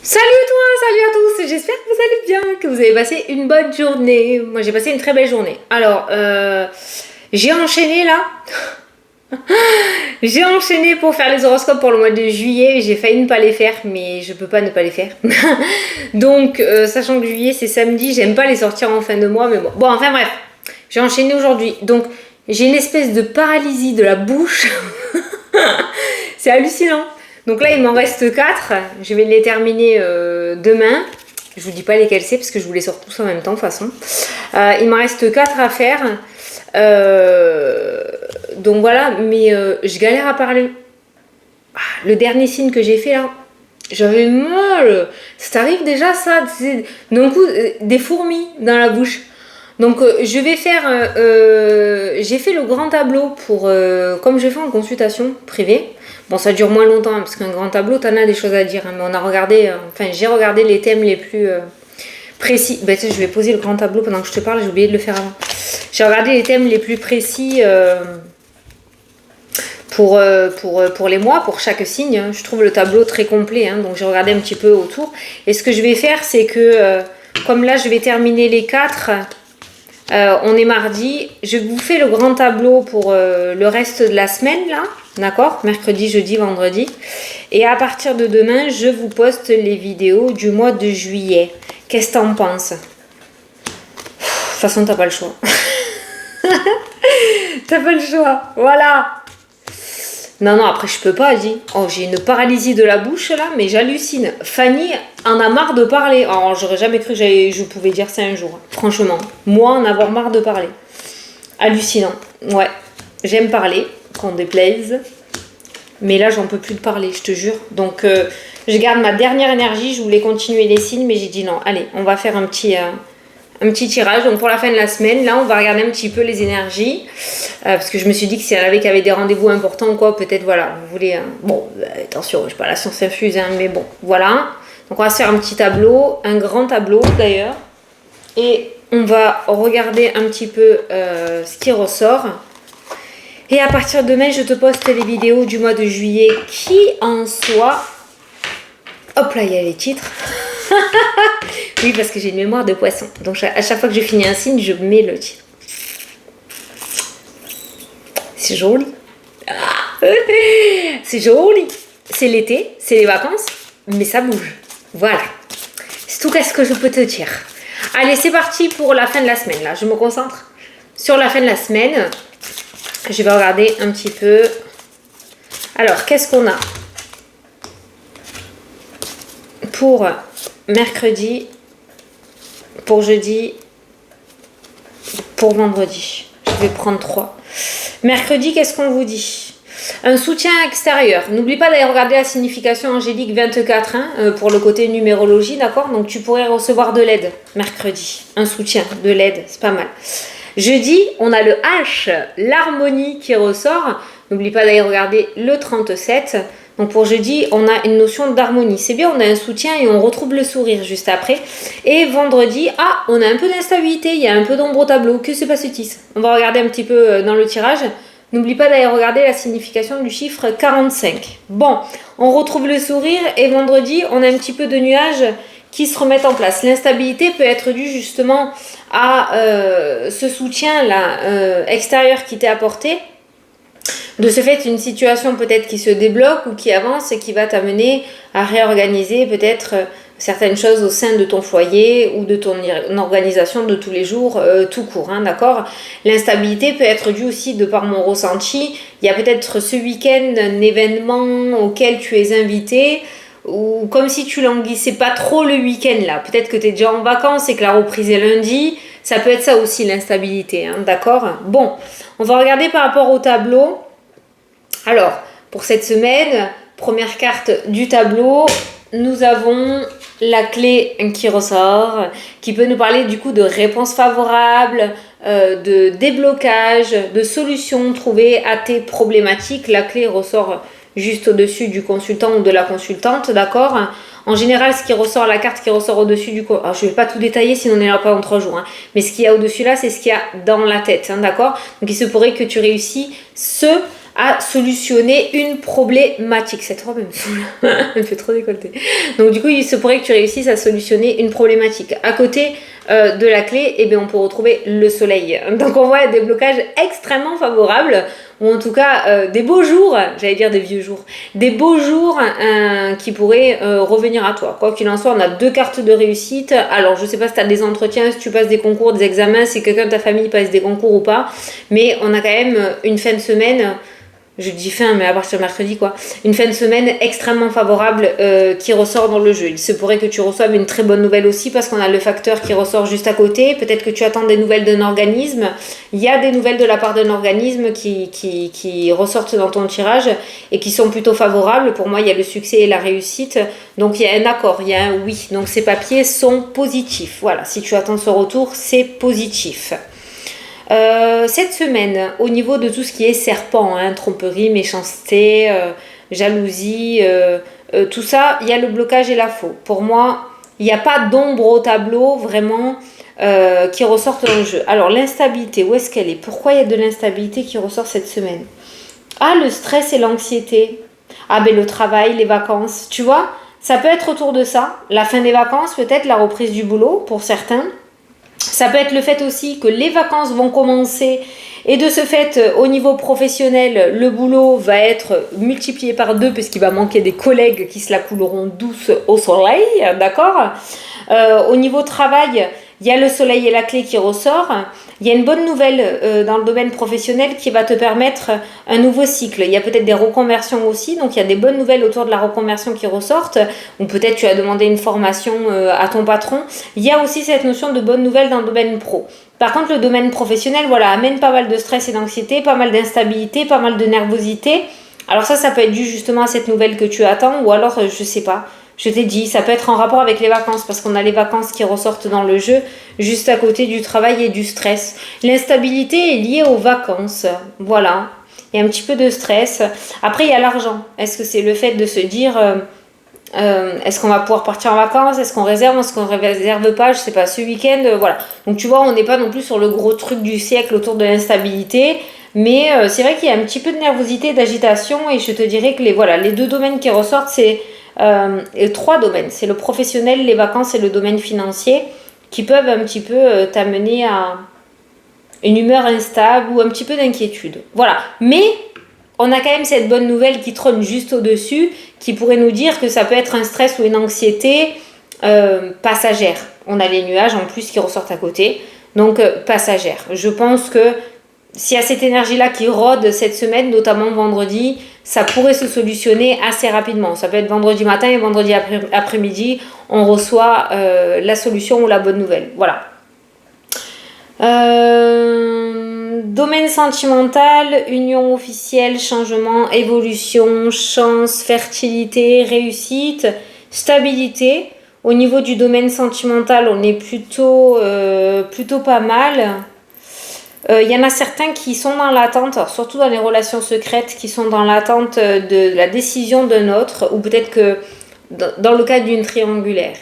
Salut à tous, j'espère que vous allez bien, que vous avez passé une bonne journée. Moi j'ai passé une très belle journée. Alors, j'ai enchaîné là. J'ai enchaîné pour faire les horoscopes pour le mois de juillet. J'ai failli ne pas les faire, mais je peux pas ne pas les faire. Donc, sachant que juillet c'est samedi, j'aime pas les sortir en fin de mois, mais bon. Bon, enfin bref, j'ai enchaîné aujourd'hui. Donc, j'ai une espèce de paralysie de la bouche. C'est hallucinant. Donc là, il m'en reste 4. Je vais les terminer demain. Je vous dis pas lesquels c'est parce que je vous les sors tous en même temps de toute façon. Il m'en reste 4 à faire. Donc voilà, mais je galère à parler. Le dernier signe que j'ai fait là, j'avais mal. Ça t'arrive déjà ça? D'un coup, des fourmis dans la bouche. Donc je vais faire, j'ai fait le grand tableau pour, comme je fais en consultation privée. Bon, ça dure moins longtemps hein, parce qu'un grand tableau, t'en as des choses à dire. Hein, mais on a regardé, j'ai regardé les thèmes les plus précis. Ben, je vais poser le grand tableau pendant que je te parle, j'ai oublié de le faire avant. J'ai regardé les thèmes les plus précis pour les mois, pour chaque signe. Hein. Je trouve le tableau très complet, hein, donc j'ai regardé un petit peu autour. Et ce que je vais faire, c'est que, comme là, je vais terminer les 4. On est mardi, je vous fais le grand tableau pour le reste de la semaine là, d'accord? Mercredi, jeudi, vendredi. Et à partir de demain, je vous poste les vidéos du mois de juillet. Qu'est-ce que t'en penses? De toute façon, t'as pas le choix. T'as pas le choix, voilà. Non, après je peux pas, dis. Oh, j'ai une paralysie de la bouche là, mais j'hallucine. Fanny en a marre de parler. Alors, j'aurais jamais cru que je pouvais dire ça un jour. Franchement, moi, en avoir marre de parler. Hallucinant. Ouais, j'aime parler, qu'on déplaise. Mais là, j'en peux plus de parler, je te jure. Donc, je garde ma dernière énergie. Je voulais continuer les signes, mais j'ai dit non. Allez, on va faire un petit tirage. Donc pour la fin de la semaine, là, on va regarder un petit peu les énergies. Parce que je me suis dit que si il y en avait qui avaient des rendez-vous importants ou quoi, peut-être, voilà, vous voulez... bon, attention, je suis pas la science infuse, hein, mais bon, voilà. Donc on va se faire un petit tableau, un grand tableau d'ailleurs. Et on va regarder un petit peu ce qui ressort. Et à partir de demain, je te poste les vidéos du mois de juillet qui, en soi... Hop là, il y a les titres. Oui, parce que j'ai une mémoire de poisson. Donc à chaque fois que je finis un signe, je mets le titre. C'est joli. C'est joli. C'est l'été, c'est les vacances, mais ça bouge. Voilà. C'est tout ce que je peux te dire. Allez, c'est parti pour la fin de la semaine. Là, je me concentre sur la fin de la semaine. Je vais regarder un petit peu. Alors, qu'est-ce qu'on a pour mercredi, pour jeudi, pour vendredi? Je vais prendre 3. Mercredi, qu'est-ce qu'on vous dit? Un soutien extérieur. N'oublie pas d'aller regarder la signification angélique 24 hein, pour le côté numérologie, d'accord? Donc tu pourrais recevoir de l'aide mercredi. Un soutien, de l'aide, c'est pas mal. Jeudi, on a le H, l'harmonie qui ressort. N'oublie pas d'aller regarder le 37. Donc pour jeudi, on a une notion d'harmonie. C'est bien, on a un soutien et on retrouve le sourire juste après. Et vendredi, on a un peu d'instabilité, il y a un peu d'ombre au tableau. Que se passe-t-il? On va regarder un petit peu dans le tirage. N'oublie pas d'aller regarder la signification du chiffre 45. Bon, on retrouve le sourire et vendredi, on a un petit peu de nuages qui se remettent en place. L'instabilité peut être due justement à ce soutien-là extérieur qui t'est apporté. De ce fait, une situation peut-être qui se débloque ou qui avance et qui va t'amener à réorganiser peut-être certaines choses au sein de ton foyer ou de ton organisation de tous les jours tout court, hein, d'accord? L'instabilité peut être due aussi de par mon ressenti. Il y a peut-être ce week-end un événement auquel tu es invité ou comme si tu languissais pas trop le week-end là. Peut-être que tu es déjà en vacances et que la reprise est lundi. Ça peut être ça aussi l'instabilité, hein, d'accord? Bon, on va regarder par rapport au tableau. Alors, pour cette semaine, première carte du tableau, nous avons la clé qui ressort, qui peut nous parler du coup de réponses favorables, de déblocage, de solutions trouvées à tes problématiques. La clé ressort juste au-dessus du consultant ou de la consultante, d'accord? En général, ce qui ressort, la carte qui ressort au-dessus du... Alors, je ne vais pas tout détailler, sinon on n'est là pas en 3 jours. Hein. Mais ce qu'il y a au-dessus là, c'est ce qu'il y a dans la tête, hein, d'accord? Donc, il se pourrait que tu réussis à solutionner une problématique. Cette robe, elle me saoule. Elle me fait trop décolleter. Donc du coup, il se pourrait que tu réussisses à solutionner une problématique. À côté de la clé, eh bien, on peut retrouver le soleil. Donc on voit des blocages extrêmement favorables, ou en tout cas des beaux jours, j'allais dire des vieux jours, des beaux jours qui pourraient revenir à toi. Quoi qu'il en soit, on a 2 cartes de réussite. Alors je sais pas si tu as des entretiens, si tu passes des concours, des examens, si quelqu'un de ta famille passe des concours ou pas, mais on a quand même une fin de semaine, je dis fin, mais à partir de mercredi quoi, une fin de semaine extrêmement favorable qui ressort dans le jeu. Il se pourrait que tu reçoives une très bonne nouvelle aussi parce qu'on a le facteur qui ressort juste à côté. Peut-être que tu attends des nouvelles d'un organisme. Il y a des nouvelles de la part d'un organisme qui ressortent dans ton tirage et qui sont plutôt favorables. Pour moi, il y a le succès et la réussite. Donc il y a un accord, il y a un oui. Donc ces papiers sont positifs. Voilà, si tu attends ce retour, c'est positif. Cette semaine, au niveau de tout ce qui est serpent, tromperie, méchanceté, jalousie, tout ça, il y a le blocage et la faux. Pour moi, il n'y a pas d'ombre au tableau vraiment qui ressortent dans le jeu. Alors l'instabilité, où est-ce qu'elle est? Pourquoi il y a de l'instabilité qui ressort cette semaine? Ah, le stress et l'anxiété. Ah ben le travail, les vacances, tu vois, ça peut être autour de ça. La fin des vacances, peut-être la reprise du boulot pour certains. Ça peut être le fait aussi que les vacances vont commencer et de ce fait, au niveau professionnel, le boulot va être multiplié par 2 puisqu'il va manquer des collègues qui se la couleront douce au soleil, d'accord? Au niveau travail, il y a le soleil et la clé qui ressort. Il y a une bonne nouvelle dans le domaine professionnel qui va te permettre un nouveau cycle. Il y a peut-être des reconversions aussi, donc il y a des bonnes nouvelles autour de la reconversion qui ressortent. Ou peut-être tu as demandé une formation à ton patron. Il y a aussi cette notion de bonnes nouvelles dans le domaine pro. Par contre, le domaine professionnel, voilà, amène pas mal de stress et d'anxiété, pas mal d'instabilité, pas mal de nervosité. Alors ça peut être dû justement à cette nouvelle que tu attends, ou alors, je sais pas. Je t'ai dit, ça peut être en rapport avec les vacances, parce qu'on a les vacances qui ressortent dans le jeu, juste à côté du travail et du stress. L'instabilité est liée aux vacances, voilà. Il y a un petit peu de stress. Après, il y a l'argent. Est-ce que c'est le fait de se dire, est-ce qu'on va pouvoir partir en vacances? Est-ce qu'on réserve? Est-ce qu'on ne réserve pas? Je sais pas, ce week-end, voilà. Donc tu vois, on n'est pas non plus sur le gros truc du siècle autour de l'instabilité. Mais c'est vrai qu'il y a un petit peu de nervosité et d'agitation. Et je te dirais que les 2 domaines qui ressortent, c'est... 3 domaines, c'est le professionnel, les vacances et le domaine financier qui peuvent un petit peu t'amener à une humeur instable ou un petit peu d'inquiétude. Voilà, mais on a quand même cette bonne nouvelle qui trône juste au-dessus qui pourrait nous dire que ça peut être un stress ou une anxiété passagère. On a les nuages en plus qui ressortent à côté, donc passagère. Je pense que s'il y a cette énergie-là qui rôde cette semaine, notamment vendredi, ça pourrait se solutionner assez rapidement. Ça peut être vendredi matin et vendredi après-midi, on reçoit la solution ou la bonne nouvelle. Voilà. Domaine sentimental, union officielle, changement, évolution, chance, fertilité, réussite, stabilité. Au niveau du domaine sentimental, on est plutôt pas mal. Il y en a certains qui sont dans l'attente, surtout dans les relations secrètes, qui sont dans l'attente de la décision d'un autre, ou peut-être que dans le cadre d'une triangulaire.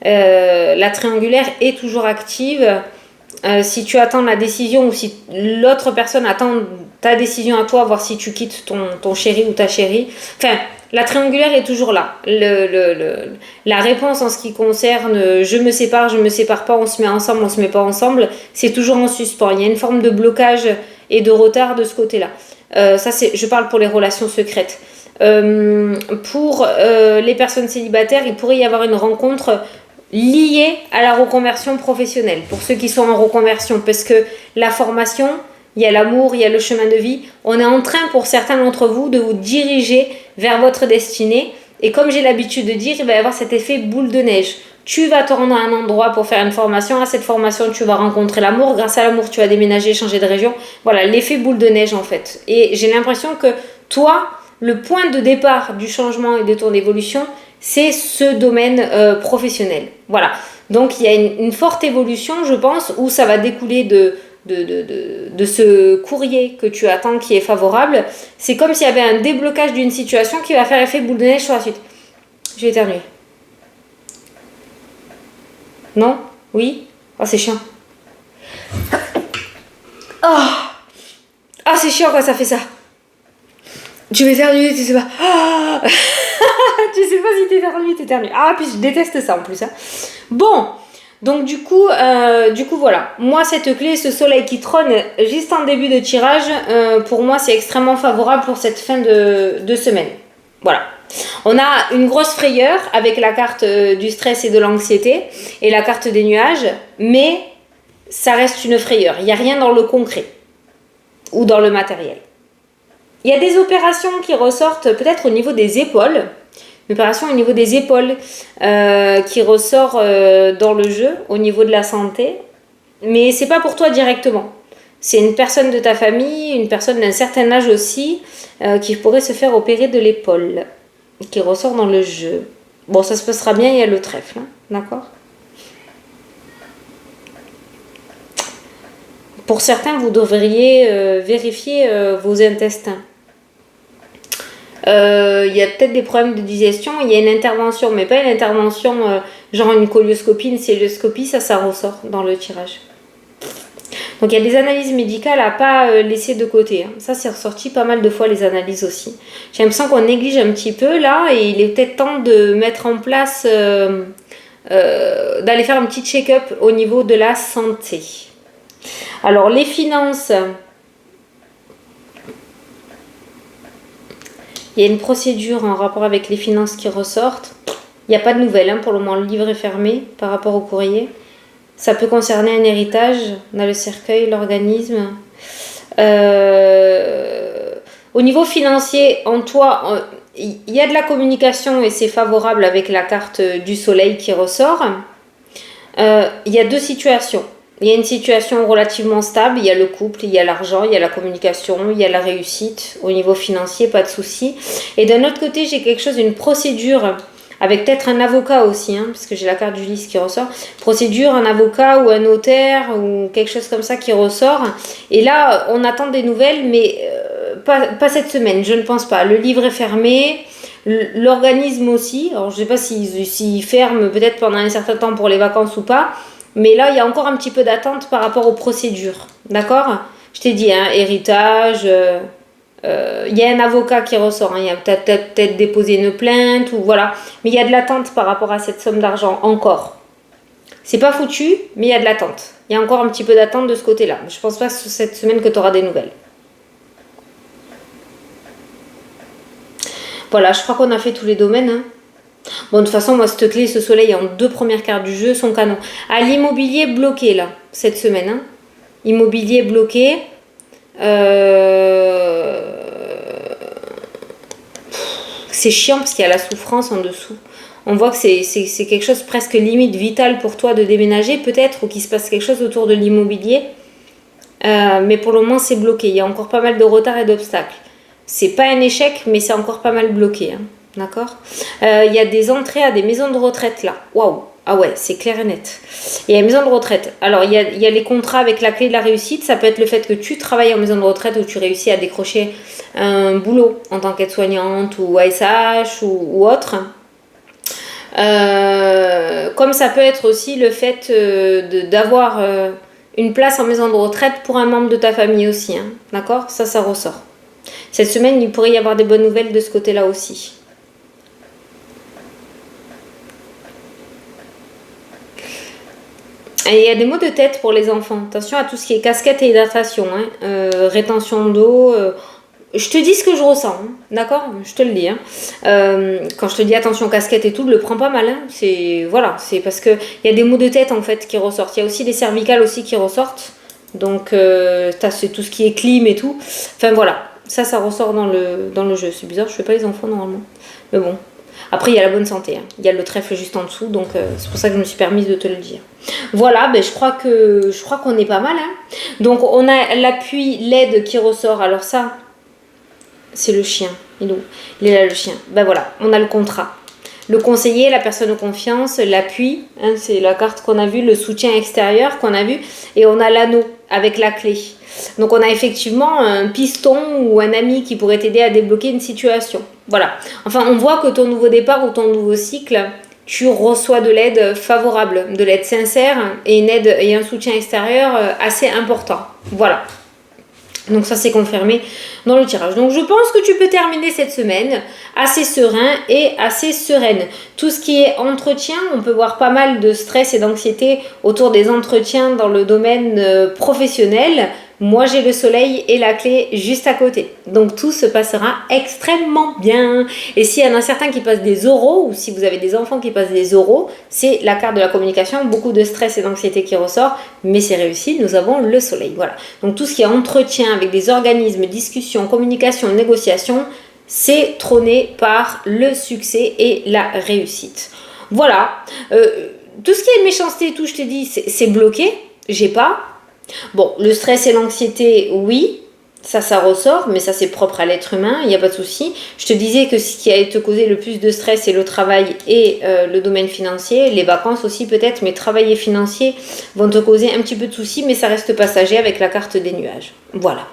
La triangulaire est toujours active. Si tu attends la décision ou si l'autre personne attend ta décision à toi, voir si tu quittes ton chéri ou ta chérie. Enfin, la triangulaire est toujours là. La réponse en ce qui concerne je me sépare pas, on se met ensemble, on se met pas ensemble, c'est toujours en suspens. Il y a une forme de blocage et de retard de ce côté-là. Je parle pour les relations secrètes. Pour les personnes célibataires, il pourrait y avoir une rencontre liée à la reconversion professionnelle. Pour ceux qui sont en reconversion, parce que la formation, il y a l'amour, il y a le chemin de vie. On est en train, pour certains d'entre vous, de vous diriger vers votre destinée. Et comme j'ai l'habitude de dire, il va y avoir cet effet boule de neige. Tu vas te rendre à un endroit pour faire une formation. À cette formation, tu vas rencontrer l'amour. Grâce à l'amour, tu vas déménager, changer de région. Voilà, l'effet boule de neige en fait. Et j'ai l'impression que toi, le point de départ du changement et de ton évolution, c'est ce domaine professionnel. Voilà. Donc, il y a une forte évolution, je pense, où ça va découler de ce courrier que tu attends qui est favorable. C'est comme s'il y avait un déblocage d'une situation qui va faire effet boule de neige sur la suite. J'ai éternué. Non? Oui? Oh, c'est chiant. Oh, c'est chiant quand ça fait ça. Tu m'éternues, tu sais pas. Ah tu sais pas si t'éternues. Ah, puis je déteste ça en plus. Hein. Bon, donc du coup, voilà. Moi, cette clé, ce soleil qui trône juste en début de tirage, pour moi, c'est extrêmement favorable pour cette fin de semaine. Voilà. On a une grosse frayeur avec la carte du stress et de l'anxiété et la carte des nuages, mais ça reste une frayeur. Il n'y a rien dans le concret ou dans le matériel. Il y a des opérations qui ressortent peut-être au niveau des épaules. Une opération au niveau des épaules qui ressort dans le jeu, au niveau de la santé. Mais c'est pas pour toi directement. C'est une personne de ta famille, une personne d'un certain âge aussi, qui pourrait se faire opérer de l'épaule, qui ressort dans le jeu. Bon, ça se passera bien, il y a le trèfle, hein, d'accord ? Pour certains, vous devriez vérifier vos intestins. Il y a peut-être des problèmes de digestion, il y a une intervention, mais pas une intervention genre une colioscopie, une célioscopie, ça ressort dans le tirage. Donc il y a des analyses médicales à pas laisser de côté. Hein. Ça, c'est ressorti pas mal de fois, les analyses aussi. J'ai l'impression qu'on néglige un petit peu là, et il est peut-être temps de mettre en place, d'aller faire un petit check-up au niveau de la santé. Alors les finances... Il y a une procédure en rapport avec les finances qui ressortent. Il n'y a pas de nouvelles, hein, pour le moment, le livre est fermé par rapport au courrier. Ça peut concerner un héritage. On a le cercueil, l'organisme. Au niveau financier, en toi, il y a de la communication et c'est favorable avec la carte du soleil qui ressort. Il y a deux situations. Il y a une situation relativement stable, il y a le couple, il y a l'argent, il y a la communication, il y a la réussite au niveau financier, pas de souci. Et d'un autre côté, j'ai quelque chose, une procédure, avec peut-être un avocat aussi, hein, parce que j'ai la carte du lys qui ressort. Procédure, un avocat ou un notaire ou quelque chose comme ça qui ressort. Et là, on attend des nouvelles, mais pas cette semaine, je ne pense pas. Le livre est fermé. L'organisme aussi, alors je ne sais pas s'il ferme peut-être pendant un certain temps pour les vacances ou pas. Mais là, il y a encore un petit peu d'attente par rapport aux procédures. D'accord ? Je t'ai dit, hein, héritage, il y a un avocat qui ressort. Hein, il y a peut-être déposé une plainte, ou voilà. Mais il y a de l'attente par rapport à cette somme d'argent, encore. C'est pas foutu, mais il y a de l'attente. Il y a encore un petit peu d'attente de ce côté-là. Je pense pas cette semaine que tu auras des nouvelles. Voilà, je crois qu'on a fait tous les domaines, hein. Bon, de toute façon, moi, cette clé, ce soleil en 2 premières cartes du jeu sont canon. Ah, l'immobilier bloqué, là, cette semaine. Hein. Immobilier bloqué. C'est chiant parce qu'il y a la souffrance en dessous. On voit que c'est quelque chose presque limite vital pour toi de déménager, peut-être, ou qu'il se passe quelque chose autour de l'immobilier. Mais pour le moment, c'est bloqué. Il y a encore pas mal de retard et d'obstacles. C'est pas un échec, mais c'est encore pas mal bloqué. Hein. D'accord ? Il y a des entrées à des maisons de retraite là. Waouh! Ah ouais, c'est clair et net. Il y a une maison de retraite. Alors, il y a les contrats avec la clé de la réussite. Ça peut être le fait que tu travailles en maison de retraite ou tu réussis à décrocher un boulot en tant qu'aide-soignante ou ASH ou autre. Comme ça peut être aussi le fait d'avoir une place en maison de retraite pour un membre de ta famille aussi. Hein. D'accord ? Ça ressort. Cette semaine, il pourrait y avoir des bonnes nouvelles de ce côté-là aussi. Et il y a des maux de tête pour les enfants. Attention à tout ce qui est casquette et hydratation. Hein. Rétention d'eau. Je te dis ce que je ressens. Hein. D'accord ? Je te le dis. Hein. Quand je te dis attention casquette et tout, le prends pas mal. Hein. C'est parce qu'il y a des maux de tête en fait qui ressortent. Il y a aussi des cervicales aussi qui ressortent. Donc, c'est tout ce qui est clim et tout. Enfin voilà. Ça ressort dans le jeu. C'est bizarre, je fais pas les enfants normalement. Mais bon. Après, il y a la bonne santé. Hein. Il y a le trèfle juste en dessous, donc c'est pour ça que je me suis permise de te le dire. Voilà, je crois qu'on est pas mal. Hein. Donc, on a l'appui, l'aide qui ressort. Alors ça, c'est le chien. Il est où ? Il est là, le chien. Voilà, on a le contrat. Le conseiller, la personne de confiance, l'appui, hein, c'est la carte qu'on a vue, le soutien extérieur qu'on a vu, et on a l'anneau avec la clé. Donc on a effectivement un piston ou un ami qui pourrait t'aider à débloquer une situation. Voilà. Enfin, on voit que ton nouveau départ ou ton nouveau cycle, tu reçois de l'aide favorable, de l'aide sincère et une aide et un soutien extérieur assez important. Voilà. Donc ça c'est confirmé dans le tirage. Donc je pense que tu peux terminer cette semaine assez serein et assez sereine. Tout ce qui est entretien, on peut voir pas mal de stress et d'anxiété autour des entretiens dans le domaine professionnel. Moi j'ai le soleil et la clé juste à côté. Donc tout se passera extrêmement bien. Et s'il y en a certains qui passent des oraux, ou si vous avez des enfants qui passent des oraux, c'est la carte de la communication, beaucoup de stress et d'anxiété qui ressort, mais c'est réussi, nous avons le soleil. Voilà. Donc tout ce qui est entretien avec des organismes, discussion, communication, négociation, c'est trôné par le succès et la réussite. Voilà. Tout ce qui est méchanceté et tout, je te dis, c'est bloqué. J'ai pas. Bon, le stress et l'anxiété, oui, ça ressort, mais ça c'est propre à l'être humain, il n'y a pas de souci. Je te disais que ce qui a te causé le plus de stress, c'est le travail et le domaine financier, les vacances aussi peut-être, mais travail et financier vont te causer un petit peu de soucis, mais ça reste passager avec la carte des nuages. Voilà.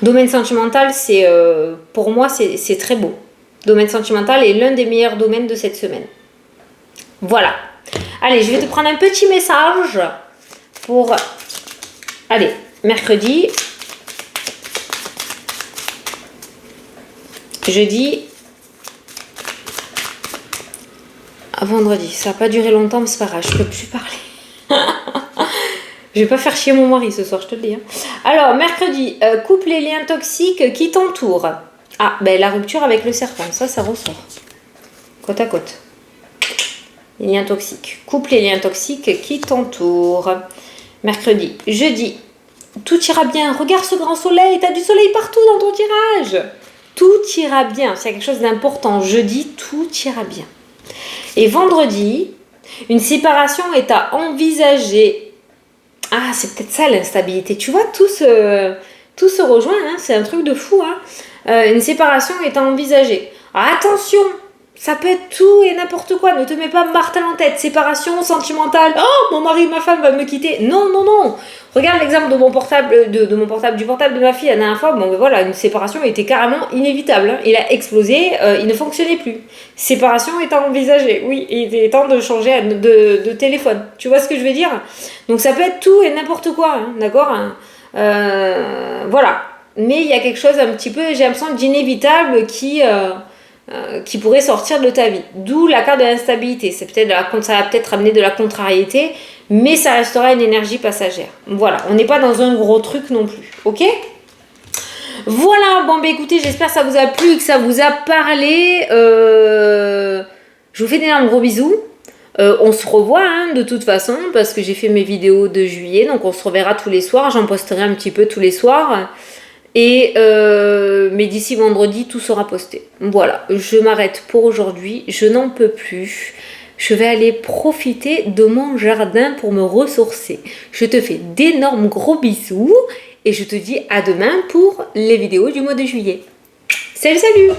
Domaine sentimental, c'est pour moi, c'est très beau. Domaine sentimental est l'un des meilleurs domaines de cette semaine. Voilà. Allez, je vais te prendre un petit message pour... Allez, mercredi, jeudi, à vendredi. Ça n'a pas duré longtemps, mais c'est pas grave, je peux plus parler. Je vais pas faire chier mon mari ce soir, je te le dis. Hein. Alors, mercredi, coupe les liens toxiques qui t'entourent. Ah, ben la rupture avec le serpent, ça ressort. Côte à côte. Les liens toxiques. Coupe les liens toxiques qui t'entourent. Mercredi, jeudi, tout ira bien. Regarde ce grand soleil, tu as du soleil partout dans ton tirage. Tout ira bien. C'est quelque chose d'important. Jeudi, tout ira bien. Et vendredi, une séparation est à envisager. Ah, c'est peut-être ça l'instabilité. Tu vois, tout se rejoint. Hein, c'est un truc de fou. Hein. Une séparation est à envisager. Ah, attention! Ça peut être tout et n'importe quoi. Ne te mets pas martel en tête. Séparation sentimentale. Oh, mon mari, ma femme va me quitter. Non, non, non. Regarde l'exemple de mon portable, du portable de ma fille la dernière fois. Bon, ben voilà, une séparation était carrément inévitable. Hein. Il a explosé, il ne fonctionnait plus. Séparation est à envisager. Oui, il est temps de changer de téléphone. Tu vois ce que je veux dire? Donc ça peut être tout et n'importe quoi. Hein, d'accord hein. Voilà. Mais il y a quelque chose un petit peu, j'ai l'impression, d'inévitable qui pourrait sortir de ta vie. D'où la carte de l'instabilité. Ça va peut-être amener de la contrariété, mais ça restera une énergie passagère. Voilà, on n'est pas dans un gros truc non plus. Ok? Voilà, bon bah écoutez, j'espère que ça vous a plu et que ça vous a parlé. Je vous fais d'énormes gros bisous. On se revoit hein, de toute façon parce que j'ai fait mes vidéos de juillet, donc on se reverra tous les soirs. J'en posterai un petit peu tous les soirs. Mais d'ici vendredi, tout sera posté. Voilà, je m'arrête pour aujourd'hui. Je n'en peux plus. Je vais aller profiter de mon jardin pour me ressourcer. Je te fais d'énormes gros bisous et je te dis à demain pour les vidéos du mois de juillet. Salut, salut!